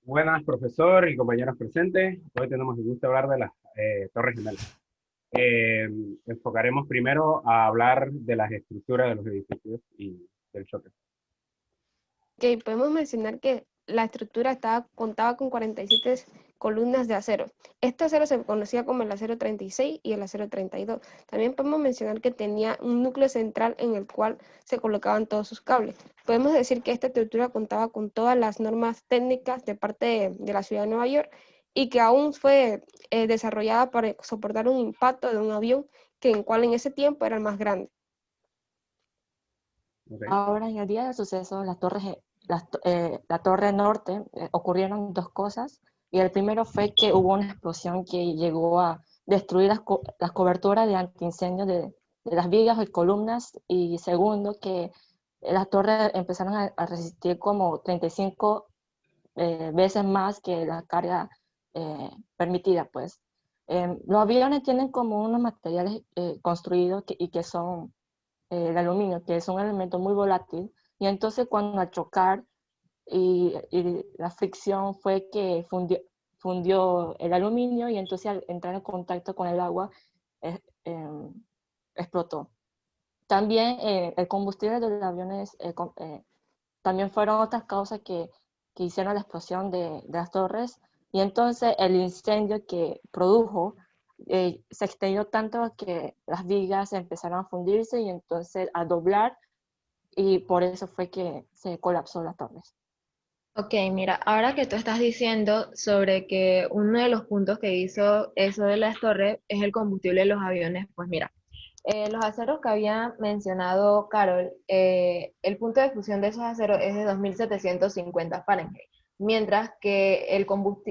Buenas, profesor y compañeros presentes. Hoy tenemos el gusto de hablar de las Torres Gemelas. Eh, Enfocaremos primero a hablar de las estructuras de los edificios y del choque. Ok, podemos mencionar que la estructura contaba con 47 columnas de acero. Este acero se conocía como el acero 36 y el acero 32. También podemos mencionar que tenía un núcleo central en el cual se colocaban todos sus cables. Podemos decir que esta estructura contaba con todas las normas técnicas de parte de la ciudad de Nueva York y que aún fue desarrollada para soportar un impacto de un avión que en cual en ese tiempo era el más grande. ¿Ok? Ahora, en el día del suceso, la torre norte ocurrieron dos cosas. Y el primero fue que hubo una explosión que llegó a destruir las coberturas de antiincendios de las vigas y columnas. Y segundo, que las torres empezaron a resistir como 35 veces más que la carga permitida, pues. Los aviones tienen como unos materiales construidos y que son el aluminio, que es un elemento muy volátil, y entonces cuando al chocar y la fricción fue que fundió el aluminio y entonces al entrar en contacto con el agua eh, eh, explotó. También el combustible de los aviones también fueron otras causas que hicieron la explosión de las torres y entonces el incendio que produjo se extendió tanto que las vigas empezaron a fundirse y entonces a doblar y por eso fue que se colapsó las torres. Ok, mira, ahora que tú estás diciendo sobre que uno de los puntos que hizo eso de las torres es el combustible de los aviones, pues mira, los aceros que había mencionado Carol, el punto de fusión de esos aceros es de 2750 Fahrenheit, mientras que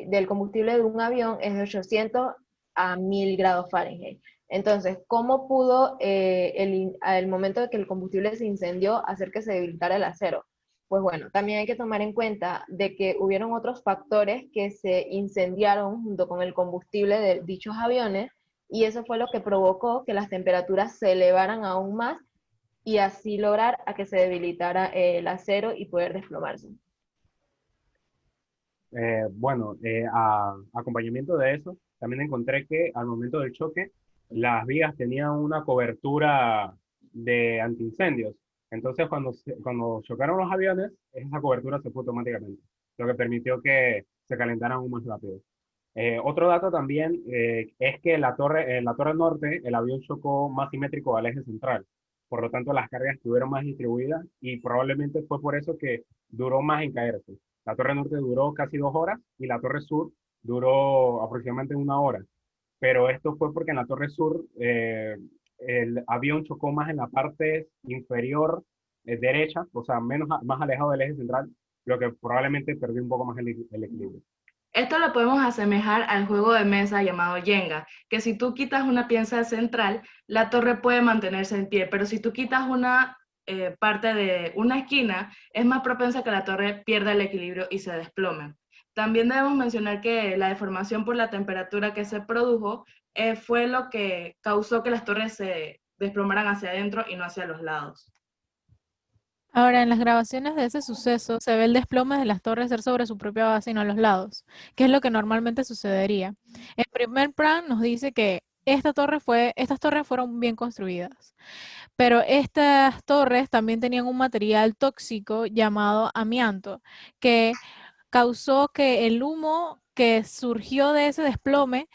del combustible de un avión es de 800 a 1000 grados Fahrenheit. Entonces, ¿cómo pudo al momento de que el combustible se incendió hacer que se debilitara el acero? Pues bueno, también hay que tomar en cuenta de que hubieron otros factores que se incendiaron junto con el combustible de dichos aviones y eso fue lo que provocó que las temperaturas se elevaran aún más y así lograr a que se debilitara el acero y poder desplomarse. A acompañamiento de eso, también encontré que al momento del choque, las vías tenían una cobertura de antiincendios. Entonces, cuando chocaron los aviones, esa cobertura se fue automáticamente, lo que permitió que se calentaran aún más rápido. Otro dato también es que en la torre norte, el avión chocó más simétrico al eje central. Por lo tanto, las cargas estuvieron más distribuidas y probablemente fue por eso que duró más en caerse. La torre norte duró casi 2 horas y la torre sur duró aproximadamente 1 hora. Pero esto fue porque en la torre sur el avión chocó más en la parte inferior derecha, o sea, más alejado del eje central, lo que probablemente perdió un poco más el equilibrio. Esto lo podemos asemejar al juego de mesa llamado Jenga, que si tú quitas una pieza central, la torre puede mantenerse en pie, pero si tú quitas una parte de una esquina, es más propensa a que la torre pierda el equilibrio y se desplome. También debemos mencionar que la deformación por la temperatura que se produjo fue lo que causó que las torres se desplomaran hacia adentro y no hacia los lados. Ahora, en las grabaciones de ese suceso se ve el desplome de las torres ser sobre su propia base y no a los lados, que es lo que normalmente sucedería. El primer plan nos dice que estas torres fueron bien construidas, pero estas torres también tenían un material tóxico llamado amianto, que causó que el humo que surgió de ese desplome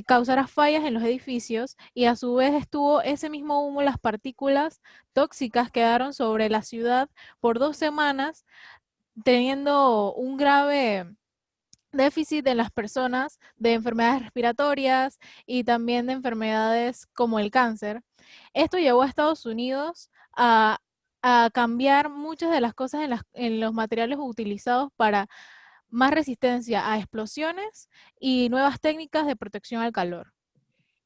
causara fallas en los edificios y a su vez estuvo ese mismo humo, las partículas tóxicas quedaron sobre la ciudad por 2 semanas, teniendo un grave déficit en las personas de enfermedades respiratorias y también de enfermedades como el cáncer. Esto llevó a Estados Unidos a cambiar muchas de las cosas en los materiales utilizados para más resistencia a explosiones y nuevas técnicas de protección al calor.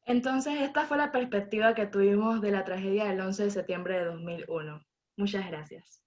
Entonces, esta fue la perspectiva que tuvimos de la tragedia del 11 de septiembre de 2001. Muchas gracias.